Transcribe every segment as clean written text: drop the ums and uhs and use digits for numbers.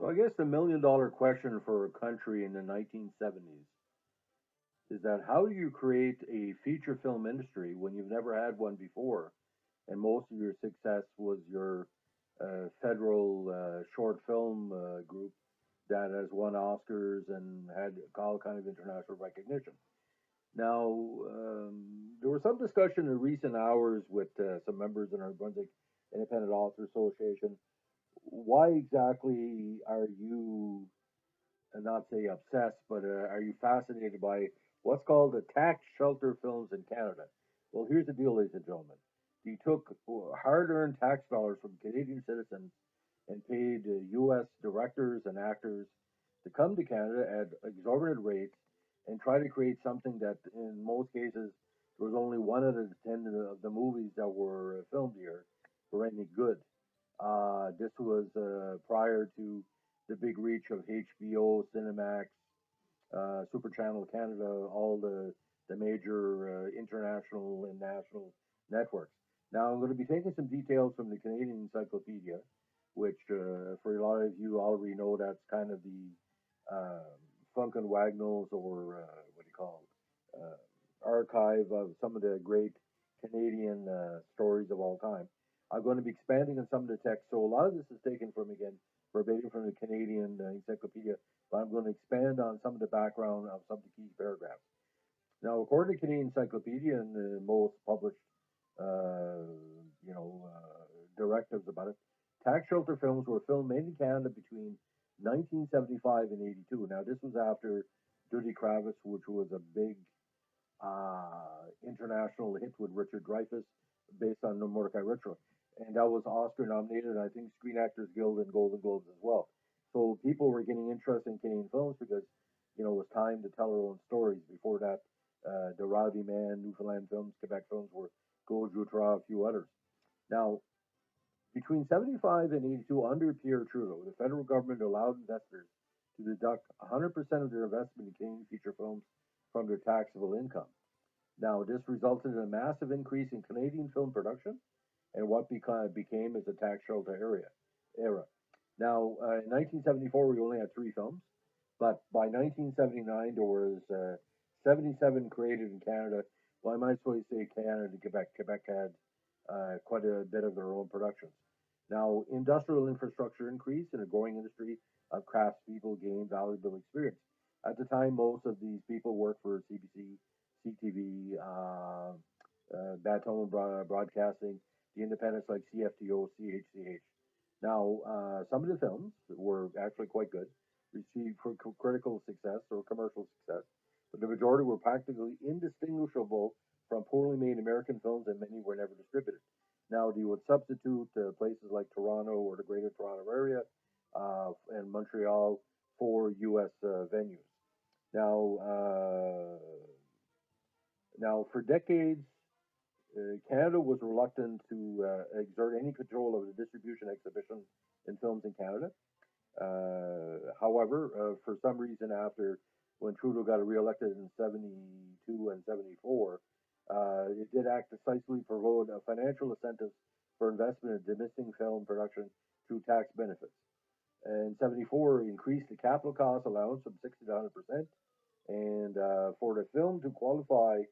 So I guess the million dollar question for a country in the 1970s is that how do you create a feature film industry when you've never had one before, and most of your success was your federal short film group that has won Oscars and had all kind of international recognition. Now, there was some discussion in recent hours with some members in our Brunswick Independent Author Association. Why exactly are you, not say obsessed, but are you fascinated by what's called the tax shelter films in Canada? Well, here's the deal, ladies and gentlemen. He took hard earned tax dollars from Canadian citizens and paid U.S. directors and actors to come to Canada at exorbitant rates and try to create something that, in most cases, there was only one out of the 10 of the movies that were filmed here were any good. This was prior to the big reach of HBO, Cinemax, Super Channel Canada, all the major international and national networks. Now, I'm going to be taking some details from the Canadian Encyclopedia, which for a lot of you already know that's kind of the Funk and Wagnalls, or what do you call it, archive of some of the great Canadian stories of all time. I'm going to be expanding on some of the text, so a lot of this is taken from, again, verbatim from the Canadian Encyclopedia, but I'm going to expand on some of the background of some of the key paragraphs. Now, according to Canadian Encyclopedia and the most published, uh, directives about it, tax shelter films were filmed made in Canada between 1975 and 82. Now, this was after Dirty Kravitz, which was a big international hit with Richard Dreyfuss, based on Mordecai Richler, and that was Oscar nominated, and I think Screen Actors Guild and Golden Globes as well. So people were getting interested in Canadian films because it was time to tell our own stories. Before that, the Rowdy Man, Newfoundland films, Quebec films were Go Jutra, a few others. Now, between 75 and 82, under Pierre Trudeau, the federal government allowed investors to deduct 100% of their investment in Canadian feature films from their taxable income. Now, this resulted in a massive increase in Canadian film production and what became as a tax shelter era. Now, in 1974, we only had three films, but by 1979, there was 77 created in Canada. Well, I might as well say Canada and Quebec. Quebec had quite a bit of their own productions. Now, industrial infrastructure increased and a growing industry of craftspeople gained valuable experience. At the time, most of these people worked for CBC, CTV, Baton Broadcasting, the independents like CFTO, CHCH. Now, some of the films were actually quite good, received critical success or commercial success, but the majority were practically indistinguishable from poorly made American films, and many were never distributed. Now, you would substitute places like Toronto or the Greater Toronto Area and Montreal for U.S. Venues. Now, for decades, Canada was reluctant to exert any control over the distribution exhibition in films in Canada. However, for some reason, after when Trudeau got reelected in 72 and 74, it did act decisively to promote financial incentives for investment in domestic film production through tax benefits. And 74 increased the capital cost allowance from 60 to 100%. And for the film to qualify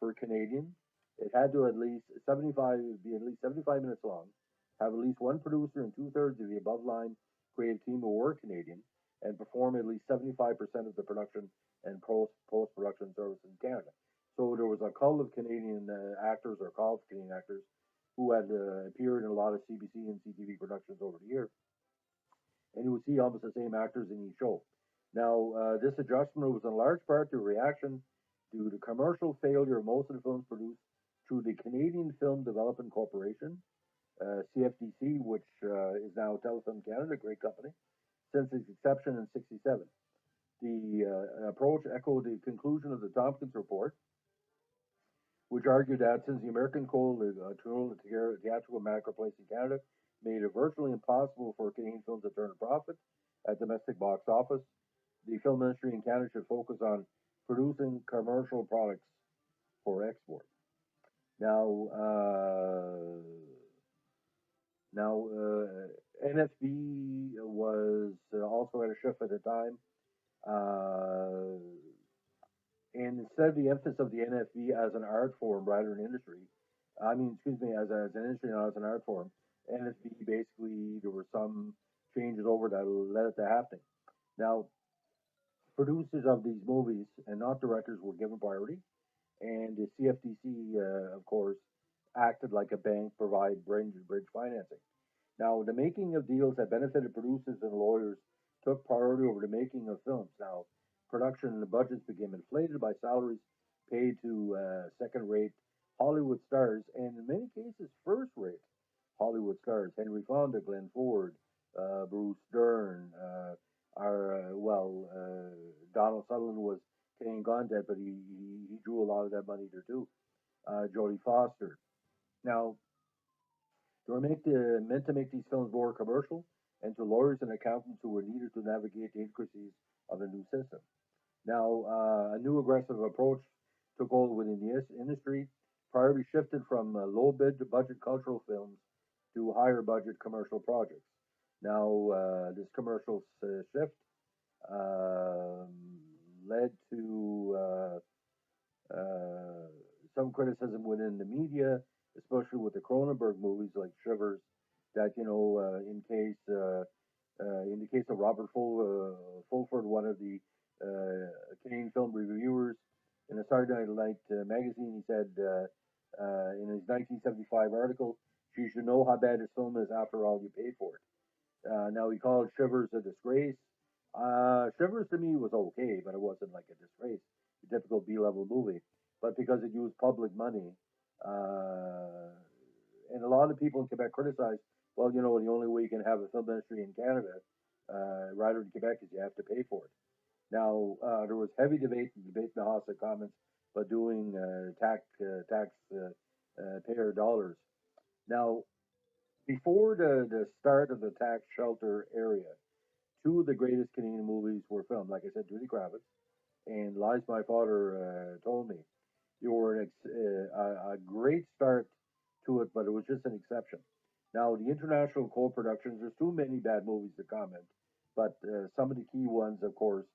for Canadian, it had to at least 75 be at least 75 minutes long, have at least one producer and two-thirds of the above line creative team who were Canadian, and perform at least 75% of the production and post production service in Canada. So there was a call of Canadian actors, or call of Canadian actors, who had appeared in a lot of CBC and CTV productions over the years, and you would see almost the same actors in each show. Now, this adjustment was in large part to a reaction to the commercial failure of most of the films produced through the Canadian Film Development Corporation, CFDC, which is now Telefilm Canada, a great company, since its inception in '67. The approach echoed the conclusion of the Tompkins Report, which argued that since the American control of the theatrical marketplace in Canada made it virtually impossible for Canadian films to turn a profit at domestic box office, the film industry in Canada should focus on producing commercial products for export. Now, NFB was also at a shift at the time. Uh, and instead of the emphasis of the NFB as an art form rather than industry, I mean, excuse me, as an industry, not as an art form, NFB basically, there were some changes over that led it to happening. Now, producers of these movies and not directors were given priority, and the CFTC, of course, acted like a bank, provide bridge financing. Now, the making of deals that benefited producers and lawyers took priority over the making of films. Now, production and the budgets became inflated by salaries paid to second-rate Hollywood stars, and in many cases, first-rate Hollywood stars. Henry Fonda, Glenn Ford, Bruce Dern, Donald Sutherland was Canadian Gauntlet, but he drew a lot of that money there too. Jodie Foster. Now, meant to make these films more commercial, and to lawyers and accountants who were needed to navigate the intricacies of the new system. Now, a new aggressive approach took hold within the industry. Priority shifted from low budget cultural films to higher budget commercial projects. Now, this commercial shift um, led to some criticism within the media, especially with the Cronenberg movies like Shivers, that in the case of Robert Fulford, one of the Canadian film reviewers, in a Saturday Night magazine, he said in his 1975 article, "You should know how bad this film is after all you paid for it." Now he called Shivers a disgrace. Shivers to me was okay, but it wasn't like a disgrace, a typical B-level movie. But because it used public money, uh, and a lot of people in Quebec criticized, well, the only way you can have a film industry in Canada, rather than Quebec, is you have to pay for it. Now, there was heavy debate in the House of Commons about doing tax payer dollars. Now, before the start of the tax shelter area, two of the greatest Canadian movies were filmed. Like I said, Judy Kravitz and Lies My Father Told Me. They were a great start to it, but it was just an exception. Now, the international co-productions, there's too many bad movies to comment, but some of the key ones, of course,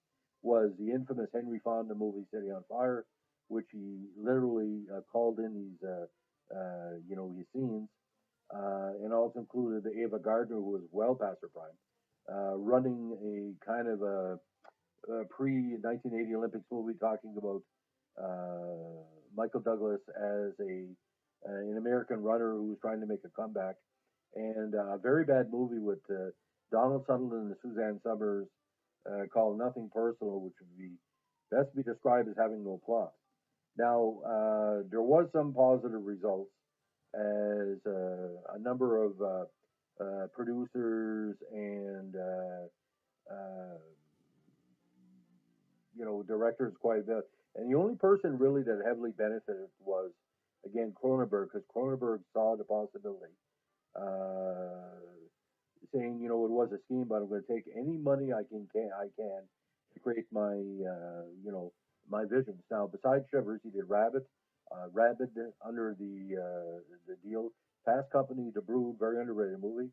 was the infamous Henry Fonda movie City on Fire, which he literally called in his scenes, and also included Ava Gardner, who was well past her prime, running a kind of a pre 1980 Olympics movie talking about Michael Douglas as an American runner who was trying to make a comeback, and a very bad movie with Donald Sutherland and Suzanne Summers called Nothing Personal, which would be best be described as having no plot. Now, there was some positive results as a number of producers and uh, directors quite a bit. And the only person really that heavily benefited was, again, Cronenberg, because Cronenberg saw the possibility, uh, saying, it was a scheme, but I'm going to take any money I can to create my visions. Now, besides Shivers, he did Rabbit under the deal, Fast Company, The Brood, very underrated movie,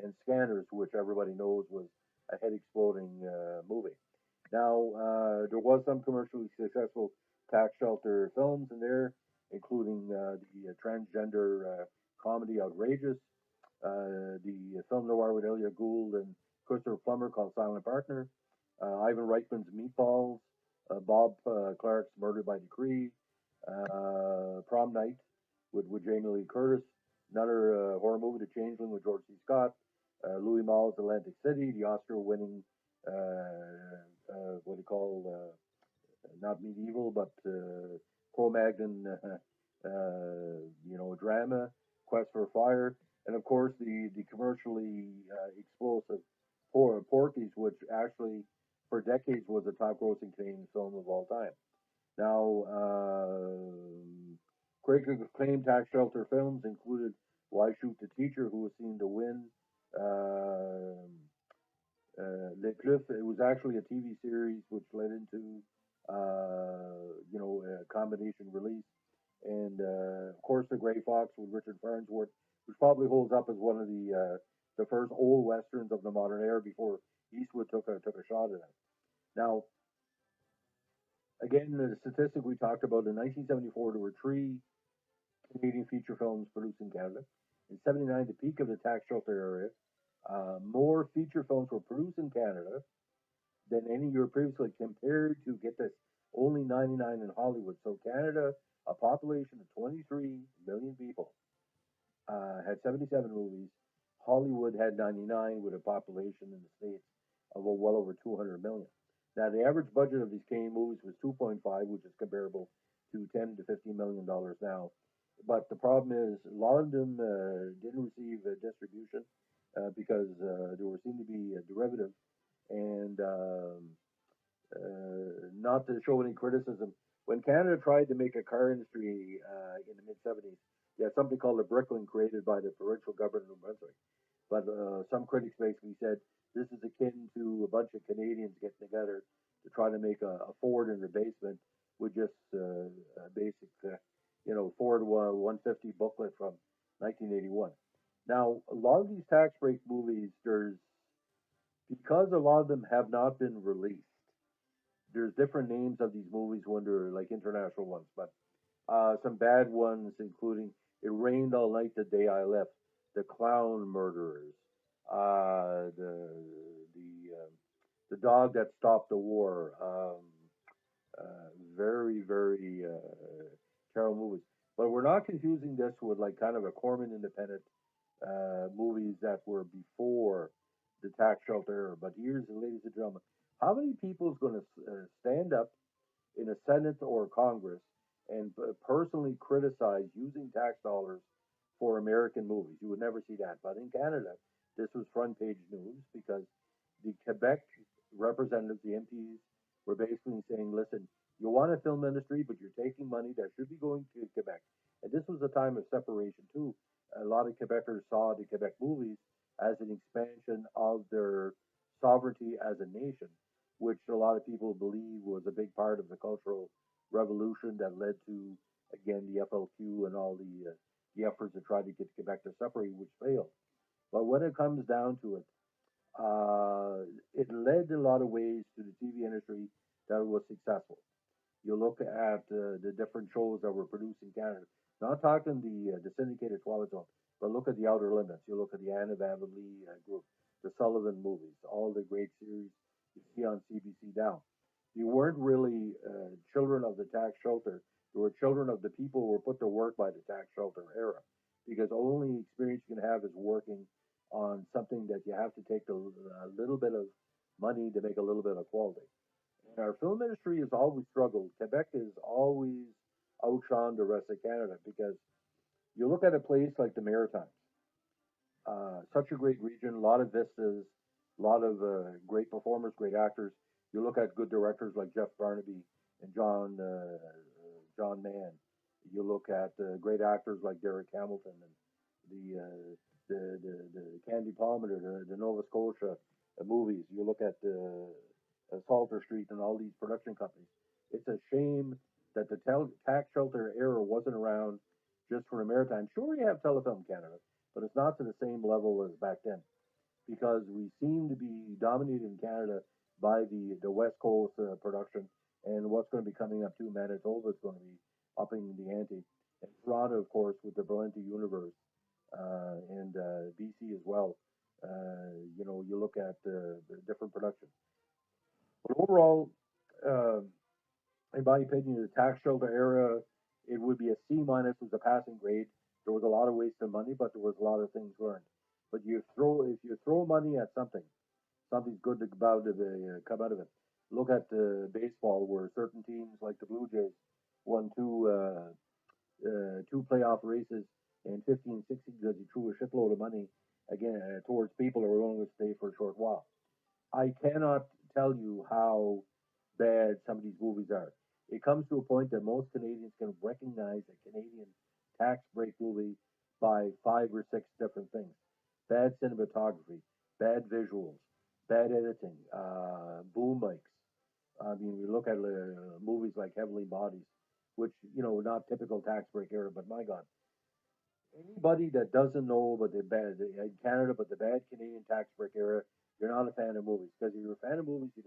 and Scanners, which everybody knows was a head exploding movie. Now, there was some commercially successful tax shelter films in there, including the transgender comedy Outrageous, the film noir with Elia Gould and Christopher Plummer called Silent Partner, Ivan Reitman's Meatballs, Bob Clark's Murder by Decree, Prom Night with Jamie Lee Curtis, another horror movie, The Changeling with George C. Scott, Louis Malle's Atlantic City, the Oscar-winning what do you call not medieval but Cro-Magnon drama, Quest for Fire, and of course the commercially explosive Porky's, which actually for decades was the top grossing Canadian film of all time. Now, critically acclaimed tax shelter films included Why Shoot the Teacher, who was seen to win. Uh, Les Cliffs, it was actually a TV series which led into, a combination release. And, of course, The Gray Fox with Richard Farnsworth, which probably holds up as one of the the first old westerns of the modern era before Eastwood took a shot at it. Now, again, the statistic we talked about in 1974, there were three Canadian feature films produced in Canada. In '79, the peak of the tax shelter era, more feature films were produced in Canada than any year previously, compared to, get this, only 99 in Hollywood. So Canada, a population of 23 million people, had 77 movies. Hollywood had 99, with a population in the States of well over 200 million. Now, the average budget of these Canadian movies was 2.5, which is comparable to 10 to $15 million now. But the problem is, a lot of them didn't receive distribution because there were seemed to be a derivative, and not to show any criticism, when Canada tried to make a car industry in the mid '70s, they had something called the Bricklin, created by the provincial government of New Brunswick. But some critics basically said this is akin to a bunch of Canadians getting together to try to make a Ford in their basement with just a basic, Ford 150 booklet from 1981. Now, a lot of these tax break movies, because a lot of them have not been released, there's different names of these movies when they're like international ones, but some bad ones, including "It Rained All Night the Day I Left," "The Clown Murderers," the Dog That Stopped the War. Very, very terrible movies. But we're not confusing this with like kind of a Corman Independent movies that were before the tax shelter era. But here's, ladies and gentlemen, how many people is going to stand up in a Senate or Congress and personally criticize using tax dollars for American movies? You would never see that. But in Canada, this was front page news because the Quebec representatives, the MPs, were basically saying, listen, you want a film industry, but you're taking money that should be going to Quebec. And this was a time of separation, too. A lot of Quebecers saw the Quebec movies as an expansion of their sovereignty as a nation, which a lot of people believe was a big part of the Cultural Revolution that led to, again, the FLQ and all the efforts to try to get Quebec to separate, which failed. But when it comes down to it, it led in a lot of ways to the TV industry that was successful. You look at the different shows that were produced in Canada. Not talking the syndicated Twilight Zone, but look at the Outer Limits. You look at the Anna Vanderlee group, the Sullivan movies, all the great series you see on CBC now. You weren't really children of the tax shelter. You were children of the people who were put to work by the tax shelter era, because the only experience you can have is working on something that you have to take a little bit of money to make a little bit of quality. And our film industry has always struggled. Quebec is always outshone the rest of Canada because you look at a place like the Maritimes, such a great region, a lot of vistas, a lot of great performers, great actors. You look at good directors like Jeff Barnaby and John Mann. You look at great actors like Derek Hamilton and the uh, the Candy Palmer, the Nova Scotia movies. You look at Salter Street and all these production companies. It's a shame that the tax shelter era wasn't around just for the Maritime. Sure, you have Telefilm Canada, but it's not to the same level as back then because we seem to be dominated in Canada by the West Coast production, and what's going to be coming up too. Manitoba is going to be upping the ante, and Toronto, of course, with the Berlanti universe, and BC as well. You look at the different production, but overall, uh, in my opinion, the tax shelter era, it would be a C minus was a passing grade. There was a lot of wasted money, but there was a lot of things learned. But if you throw money at something, something's good about it come out of it. Look at baseball, where certain teams like the Blue Jays won two playoff races in 15, 16 because he threw a shitload of money again towards people who were willing to stay for a short while. I cannot tell you how bad some of these movies are. It comes to a point that most Canadians can recognize a Canadian tax break movie by five or six different things: bad cinematography, bad visuals, bad editing, boom mics. I mean, we look at movies like Heavenly Bodies, which not typical tax break era, but my God, Anybody that doesn't know about the bad in Canada, but the bad Canadian tax break era, you're not a fan of movies. Because if you're a fan of movies, you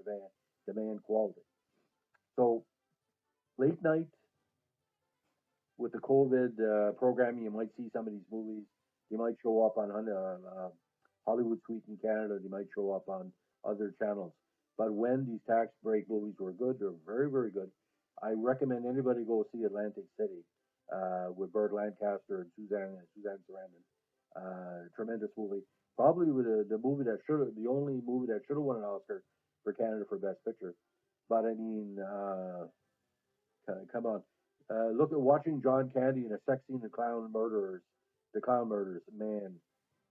demand quality. So late night with the COVID programming, you might see some of these movies. They might show up on Hollywood Suite in Canada. They might show up on other channels. But when these tax break movies were good, they're very, very good. I recommend anybody go see Atlantic City with Burt Lancaster and Suzanne Sarandon. Tremendous movie. Probably the movie that should have the only movie that should have won an Oscar for Canada for Best Picture. But I mean, come on. Look at watching John Candy in a sex scene, the Clown Murderers. Man,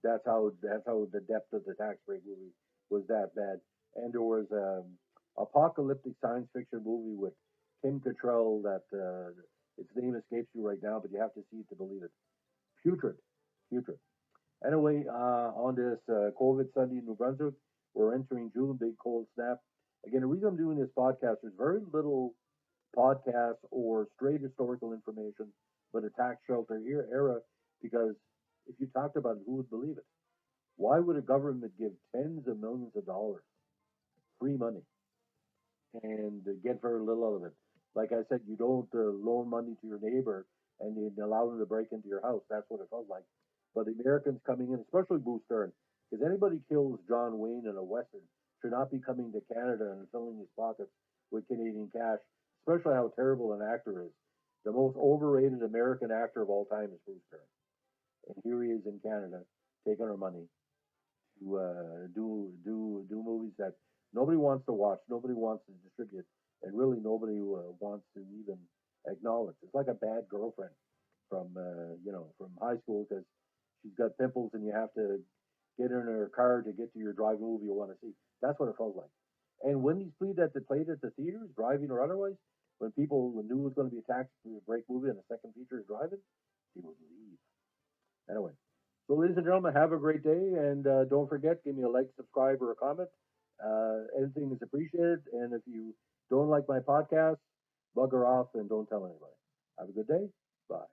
that's how the depth of the tax break movie was that bad. And there was apocalyptic science fiction movie with Kim Cattrall that its name escapes you right now, but you have to see it to believe it. Putrid, putrid. Anyway, on this COVID Sunday in New Brunswick, we're entering June, big cold snap. Again, the reason I'm doing this podcast, there's very little podcasts or straight historical information for the tax shelter era because if you talked about it, who would believe it? Why would a government give tens of millions of dollars free money and get very little out of it? Like I said, you don't loan money to your neighbor and you allow them to break into your house. That's what it felt like. But the Americans coming in, especially Bruce Stern, because anybody kills John Wayne in a Western should not be coming to Canada and filling his pockets with Canadian cash, especially how terrible an actor is. The most overrated American actor of all time is Bruce Stern. And here he is in Canada taking our money to do movies that nobody wants to watch, nobody wants to distribute, and really nobody wants to even acknowledge. It's like a bad girlfriend from from high school because she's got pimples and you have to get in her car to get to your drive movie you want to see. That's what it felt like. And when these played at the theaters, driving or otherwise, when people knew it was going to be a tax break movie and the second feature is driving, they would leave. Anyway, so ladies and gentlemen, have a great day, and don't forget, give me a like, subscribe, or a comment. Anything is appreciated, and if you don't like my podcast, bugger off and don't tell anybody. Have a good day. Bye.